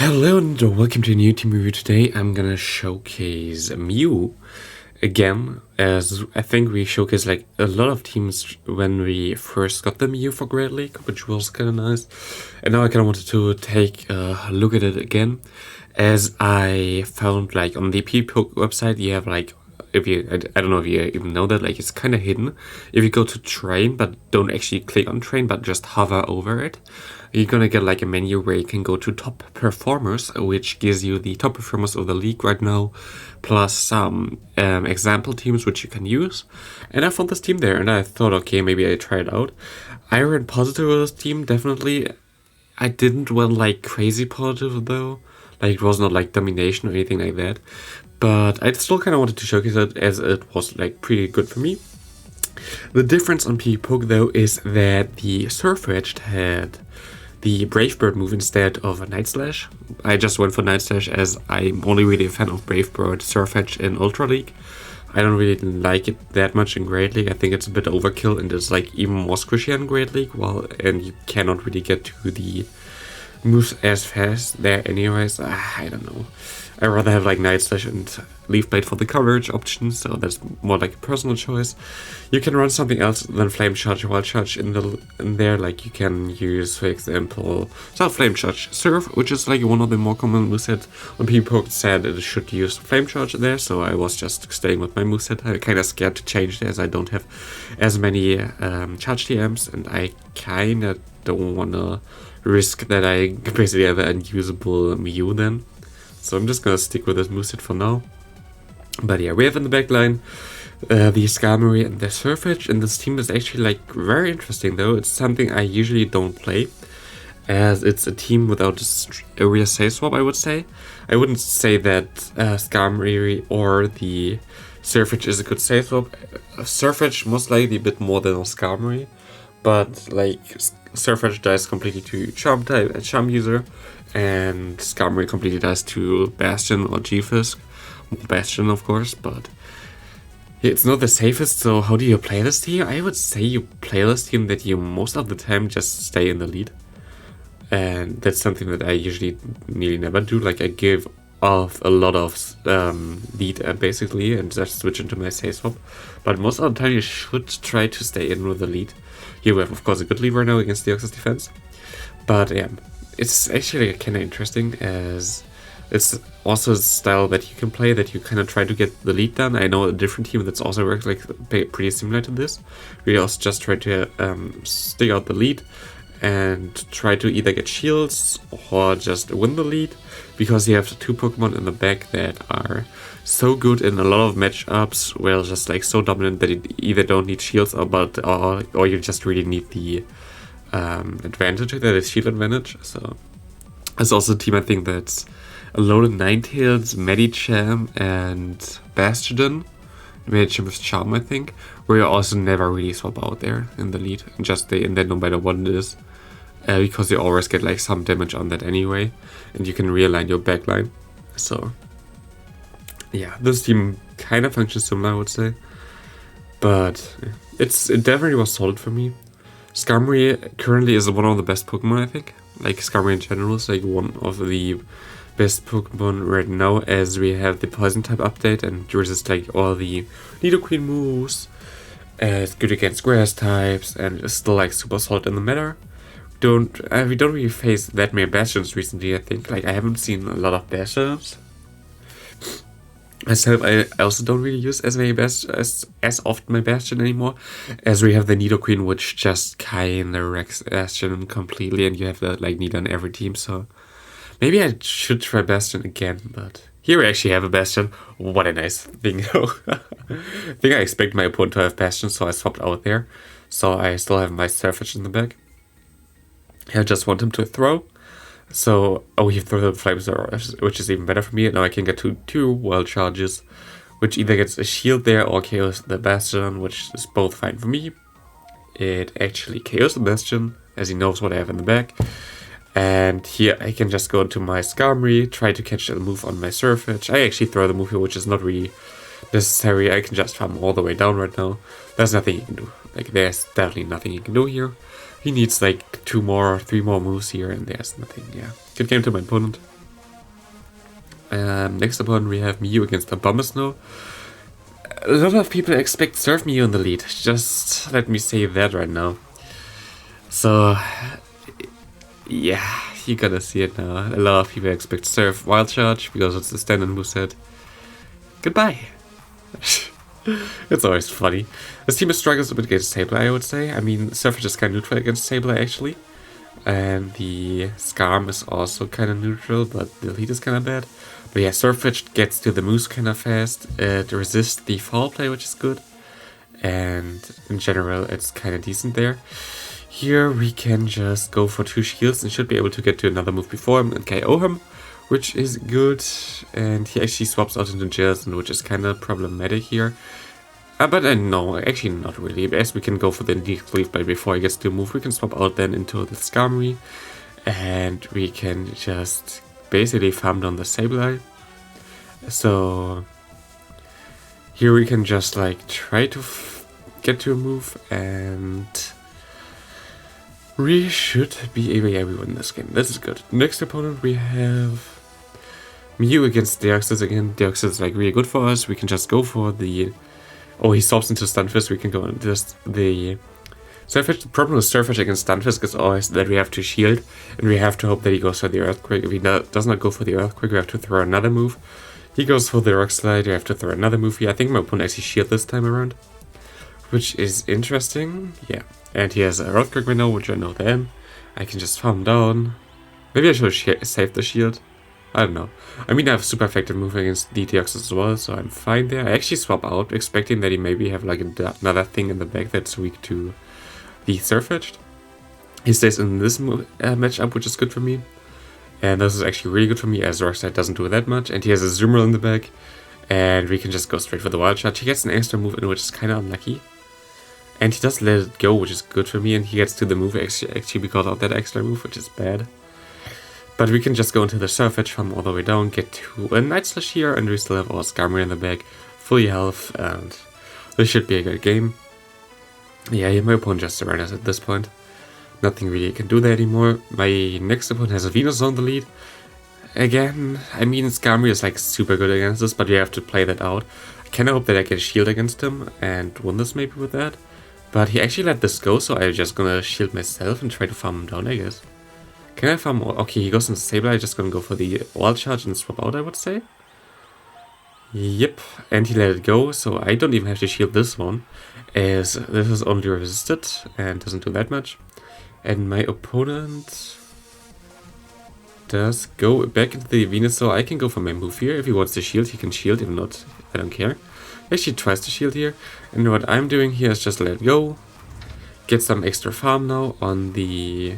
Hello and welcome to a new team review. Today I'm gonna showcase Mew again, as I think we showcased like a lot of teams when we first got the Mew for Great League, which was kinda nice. And now I kinda wanted to take a look at it again, as I found like on the PvPoke website you have like, if you, I don't know if you even know that, like it's kind of hidden. If you go to train but don't actually click on train but just hover over it, you're gonna get like a menu where you can go to top performers, which gives you the top performers of the league right now, plus some example teams which you can use. And I found this team there and I thought, okay, maybe I try it out. I ran positive with this team, definitely. I didn't run like crazy positive though, like it was not like domination or anything like that. But I still kind of wanted to showcase it as it was like pretty good for me. The difference on PvPoke though is that the Surfetched had the Brave Bird move instead of a Night Slash. I just went for Night Slash as I'm only really a fan of Brave Bird Surfetched in Ultra League. I don't really like it that much in Great League. I think it's a bit overkill and it's like even more squishy in Great League. And you cannot really get to the moves as fast there anyways. I don't know. I'd rather have like Night Slash and Leaf Blade for the coverage option, so that's more like a personal choice. You can run something else than Flame Charge, Wild Charge in there, like you can use, for example, Flame Charge Surf, which is like one of the more common moveset. On PvPoke said it should use Flame Charge there, so I was just staying with my moveset. I'm kinda scared to change it as I don't have as many charge TMs, and I kinda don't wanna risk that I basically have an unusable Mew then. So I'm just gonna stick with this moveset for now. But yeah, we have in the backline the Skarmorys and the Surfetched, and this team is actually like very interesting though. It's something I usually don't play, as it's a team without a real save swap, I would say. I wouldn't say that Skarmory or the Surfetched is a good save swap. Surfetched most likely a bit more than a Skarmory, but like Surfetched dies completely to Charm type, a Charm user, and Skarmory completely dies to Bastion or G-Fisk. Bastion, of course, but it's not the safest. So how do you play this team? I would say you play this team that you most of the time just stay in the lead, and that's something that I usually nearly never do. Like I give off a lot of lead basically and just switch into my save swap, but most of the time you should try to stay in with the lead. You have of course a good lead right now against Deoxys defense, but yeah, it's actually kind of interesting as it's also a style that you can play, that you kind of try to get the lead done. I know a different team that's also works like pretty similar to this. We also just try to stick out the lead and try to either get shields or just win the lead, because you have two Pokemon in the back that are so good in a lot of matchups where it's just like so dominant that you either don't need shields or you just really need the advantage, that is shield advantage. So it's also a team I think that's alone in Ninetales, Medicham, and Bastion. Medicham with Charm, I think, where you also never really swap out there in the lead and just stay in there no matter what it is, because you always get like some damage on that anyway, and you can realign your backline. So yeah, this team kind of functions similar, I would say, but it definitely was solid for me. Skarmory currently is one of the best Pokemon, I think. Like Skarmory in general is like one of the best Pokemon right now, as we have the Poison type update and resist like all the Nidoqueen moves. It's good against Grass types and is still like super solid in the meta. We don't really face that many Bastions recently, I think. Like I haven't seen a lot of Bastions. Myself, I also don't really use as many as often my Bastion anymore, as we have the Nidoqueen, which just kinda wrecks Bastion completely, and you have that like Nido on every team. So maybe I should try Bastion again, but here we actually have a Bastion. What a nice thing though. I think I expect my opponent to have Bastion, so I swapped out there. So I still have my Surfetched in the back. I just want him to throw. So, he threw the Flamethrower, which is even better for me. Now I can get two Wild Charges, which either gets a shield there or KOs the Bastion, which is both fine for me. It actually KOs the Bastion, as he knows what I have in the back. And here I can just go into my Skarmory, try to catch the move on my Surfetched. I actually throw the move here, which is not really necessary. I can just farm all the way down right now. There's nothing you can do. Like, there's definitely nothing you can do here. He needs like 2 more or 3 more moves here, and there's nothing. Yeah, good game to my opponent. Next opponent we have Mew against Abomasnow. A lot of people expect Surf Mew in the lead, just let me say that right now. So, yeah, you gotta see it now. A lot of people expect Surf Wild Charge because it's the standard moveset. Goodbye. It's always funny. This team struggles a bit against Sableye, I would say. I mean, Surf is just kind of neutral against Sableye, actually. And the Skarm is also kind of neutral, but the lead is kind of bad. But yeah, Surfetch gets to the moves kind of fast. It resists the foul play, which is good. And in general, it's kind of decent there. Here we can just go for 2 shields and should be able to get to another move before him and KO him, which is good. And he actually swaps out into Jelson, which is kind of problematic here. But no, actually not really. As we can go for the Leaf Blade before he gets to move, we can swap out then into the Skarmory. And we can just basically farm down the Sableye. So here we can just like try to get to a move, and we should be able to win this game. This is good. Next opponent we have Mew against Deoxys again. Deoxys is like really good for us. We can just go for the... Oh, he swaps into Stunfisk. We can go on just the Surfetch. The problem with Surfetch against Stunfisk is always that we have to shield, and we have to hope that he goes for the Earthquake. If he does not go for the Earthquake, we have to throw another move. He goes for the Rock Slide, we have to throw another move here. I think my opponent actually shield this time around, which is interesting. Yeah, and he has a Earthquake right now, which I know then. I can just farm down. Maybe I should save the shield. I don't know. I mean, I have super effective move against the Deoxys as well, so I'm fine there. I actually swap out, expecting that he maybe have like another thing in the back that's weak to the Surfetched. He stays in this matchup, which is good for me. And this is actually really good for me, as Rockslide doesn't do that much. And he has a Zoomer in the back, and we can just go straight for the Wild Charge. He gets an extra move in, which is kind of unlucky. And he does let it go, which is good for me, and he gets to the move actually because of that extra move, which is bad. But we can just go into the Surfetch, farm all the way down, get to a Night Slash here, and we still have our Skarmory in the back, fully health, and this should be a good game. Yeah, my opponent just surrenders at this point. Nothing really can do there anymore. My next opponent has a Venusaur in the lead. Again, I mean, Skarmory is like super good against this, but you have to play that out. I kind of hope that I get a shield against him and win this maybe with that. But he actually let this go, so I'm just gonna shield myself and try to farm him down, I guess. Can I farm more? Okay, he goes into Sableye. I'm just gonna go for the Wild Charge and swap out, I would say. Yep, and he let it go, so I don't even have to shield this one, as this is only resisted and doesn't do that much. And my opponent does go back into the Venusaur. I can go for my move here. If he wants to shield, he can shield. If not, I don't care. Actually tries to shield here. And what I'm doing here is just let it go. Get some extra farm now on the...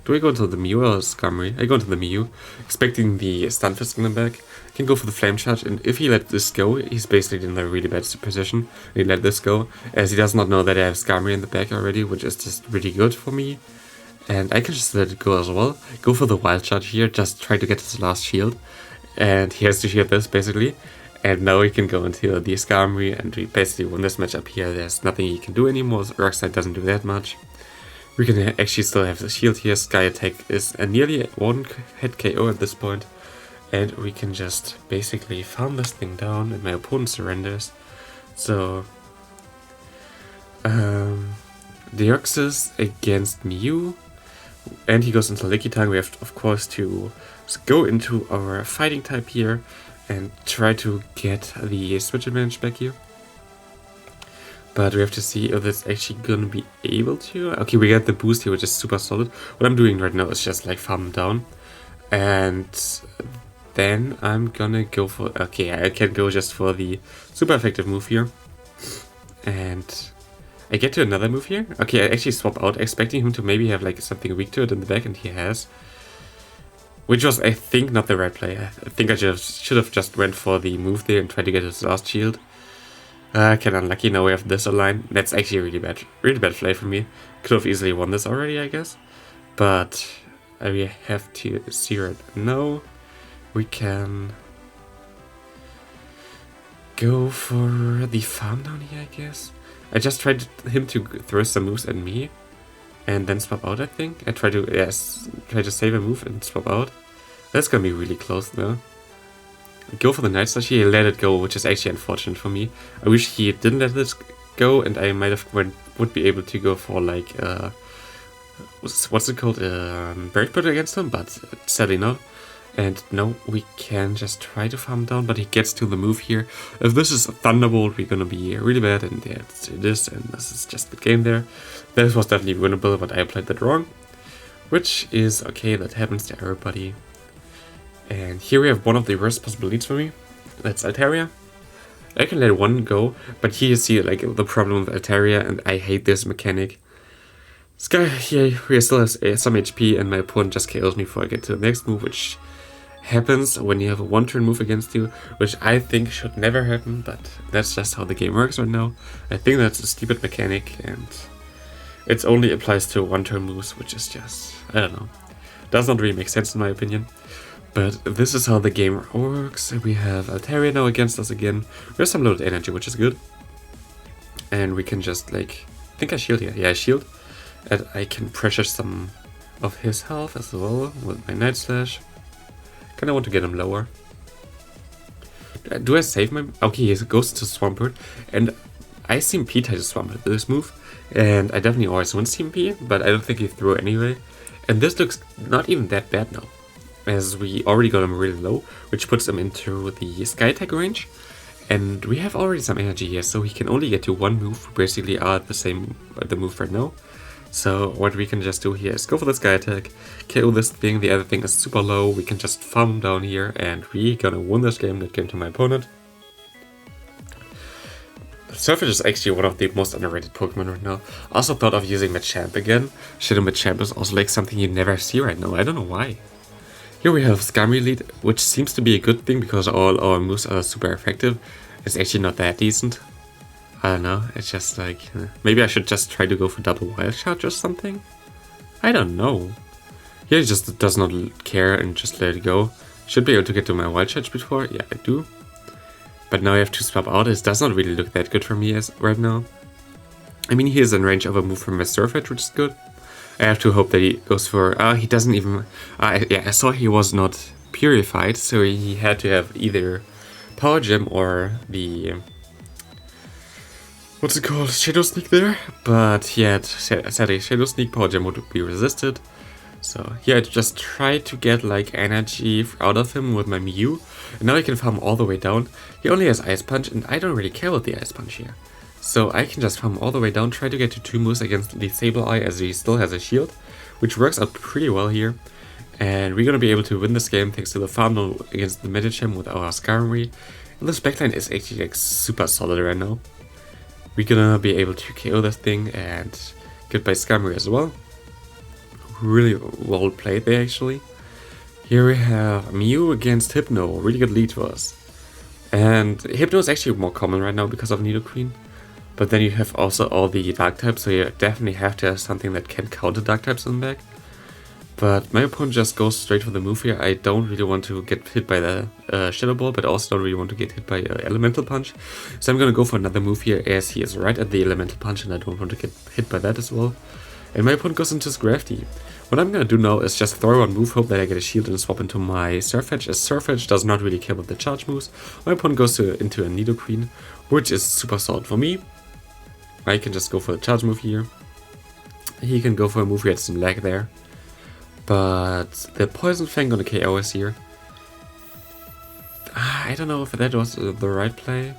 Do I go into the Mew or Skarmory? I go into the Mew, expecting the Stunfisk in the back. I can go for the Flame Charge, and if he let this go, he's basically in a really bad position. He let this go, as he does not know that I have Skarmory in the back already, which is just really good for me. And I can just let it go as well. Go for the Wild Charge here, just try to get his last shield. And he has to shield this, basically. And now he can go into the Skarmory, and we basically win this matchup here. There's nothing he can do anymore. Rockslide doesn't do that much. We can actually still have the shield here. Sky Attack is a nearly one hit KO at this point. And we can just basically farm this thing down, and my opponent surrenders. So, Deoxys against Mew. And he goes into Licky Tongue. We have, of course, to go into our fighting type here and try to get the switch advantage back here. But we have to see if it's actually going to be able to. Okay, we get the boost here, which is super solid. What I'm doing right now is just like farm down. And then I'm gonna go for... Okay, I can go just for the super effective move here. And I get to another move here. Okay, I actually swap out, expecting him to maybe have like something weak to it in the back, and he has. Which was, I think, not the right play. I think I should have just went for the move there and tried to get his last shield. Kind of unlucky. Now we have this aligned. That's actually a really bad play for me. Could have easily won this already, I guess. But we have to see right now. We can go for the farm down here, I guess. I just tried him to throw some moves at me and then swap out, I think. I try to save a move and swap out. That's gonna be really close though. go for the Night Slash. He let it go, which is actually unfortunate for me. I wish he didn't let this go, and I might have would be able to go for like what's it called, Bird Put against him, but sadly not. And no, we can just try to farm down, but he gets to the move here. If this is a Thunderbolt, we're gonna be really bad, and yeah, it is, and this is just the game there. This was definitely winnable, but I played that wrong. Which is okay, that happens to everybody. And here we have one of the worst possible leads for me. That's Altaria. I can let one go, but here you see like the problem with Altaria, and I hate this mechanic. This guy here still has some HP, and my opponent just KOs me before I get to the next move, which happens when you have a one-turn move against you, which I think should never happen, but that's just how the game works right now. I think that's a stupid mechanic, and it only applies to one-turn moves, which is just, I don't know, does not really make sense in my opinion. But this is how the game works. We have Altaria now against us again. We have some loaded energy, which is good. And we can just like, I think I shield here. Yeah, I shield. And I can pressure some of his health as well with my Night Slash. Kinda want to get him lower. Do I save my... Okay, he goes to Swampert. And I see P try to Swampert this move. And I definitely always win CMP, but I don't think he threw it anyway. And this looks not even that bad now, as we already got him really low, which puts him into the Sky Attack range. And we have already some energy here, so he can only get to one move. We basically are at the same the move right now. So what we can just do here is go for the Sky Attack, KO this thing. The other thing is super low. We can just farm him down here, and we're gonna win this game. That game to my opponent. Surfetch is actually one of the most underrated Pokemon right now. I also thought of using Machamp again. Shit, Machamp is also like something you never see right now. I don't know why. Here we have Skarmorys lead, which seems to be a good thing because all our moves are super effective. It's actually not that decent. I don't know, it's just like, maybe I should just try to go for double wild charge or something? I don't know. Here he just does not care and just let it go. Should be able to get to my wild charge before, yeah I do. But now I have to swap out. It does not really look that good for me as right now. I mean, he is in range of a move from my Surfetch, which is good. I have to hope that he goes for... he doesn't even... yeah, I saw he was not purified, so he had to have either Power Gem or the... what's it called? Shadow Sneak there? But yeah, sadly, Shadow Sneak, Power Gem would be resisted. So yeah, I just try to get like energy out of him with my Mew. And now I can farm all the way down. He only has Ice Punch, and I don't really care about the Ice Punch here. So I can just farm all the way down, try to get to 2 moves against the Sableye, as he still has a shield, which works out pretty well here. And we're gonna be able to win this game thanks to the farm down against the Medicham with our Skarmory. And this backline is actually like super solid right now. We're gonna be able to KO this thing and get by Skarmory as well. Really well played there actually. Here we have Mew against Hypno, really good lead for us. And Hypno is actually more common right now because of Nidoqueen. But then you have also all the Dark types, so you definitely have to have something that can counter Dark types in the back. But my opponent just goes straight for the move here. I don't really want to get hit by the Shadow Ball, but also don't really want to get hit by Elemental Punch. So I'm gonna go for another move here, as he is right at the Elemental Punch, and I don't want to get hit by that as well. And my opponent goes into Scrafty. What I'm gonna do now is just throw one move, hope that I get a shield and swap into my Surfetch, as Surfetch does not really care about the charge moves. My opponent goes into a Nidoqueen, which is super solid for me. I can just go for a charge move here. He can go for a move, he had some lag there. But the Poison Fang on the KO is here. I don't know if that was the right play.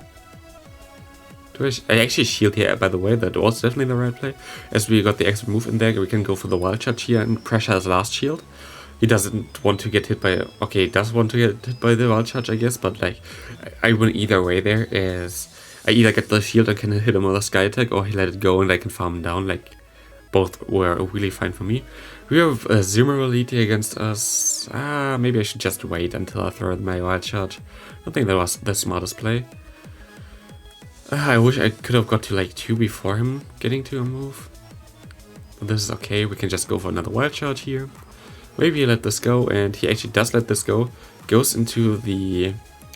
I actually shield here, by the way, that was definitely the right play. As we got the extra move in there, we can go for the Wild Charge here and pressure his last shield. He doesn't want to get hit by... Okay, he does want to get hit by the Wild Charge, I guess, but like, I win either way there, as I either get the shield and can hit him with a Sky Attack, or he let it go and I can farm him down. Like, both were really fine for me. We have a Zoomer Elite against us. Maybe I should just wait until I throw my Wild Charge. I don't think that was the smartest play. I wish I could have got to like 2 before him getting to a move. But this is okay, we can just go for another Wild Charge here. Maybe let this go, and he actually does let this go. Goes into the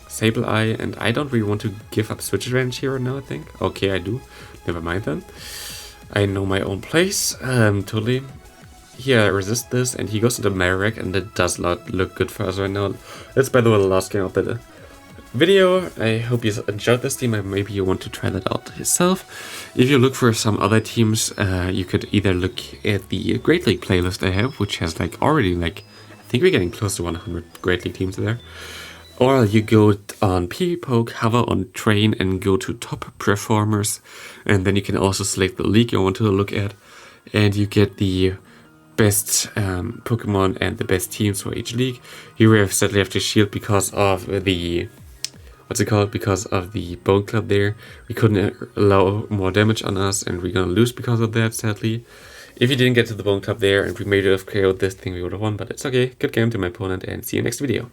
Sableye, and I don't really want to give up switch advantage here now, I think. Okay, I do. Never mind then. I know my own place, totally. Here, I resist this, and he goes into Marek, and it does not look good for us right now. That's, by the way, the last game of the video. I hope you enjoyed this team and maybe you want to try that out yourself. If you look for some other teams, you could either look at the Great League playlist I have, which has like already like, I think we're getting close to 100 Great League teams there. Or you go on PvPoke, hover on train and go to top performers, and then you can also select the league you want to look at, and you get the best Pokemon and the best teams for each league. Here we have sadly have to shield because of the because of the Bone Club there. We couldn't allow more damage on us, and we're gonna lose because of that, sadly. If you didn't get to the Bone Club there and we made it have KO'd this thing, we would have won, but it's okay. Good game to my opponent, and see you next video.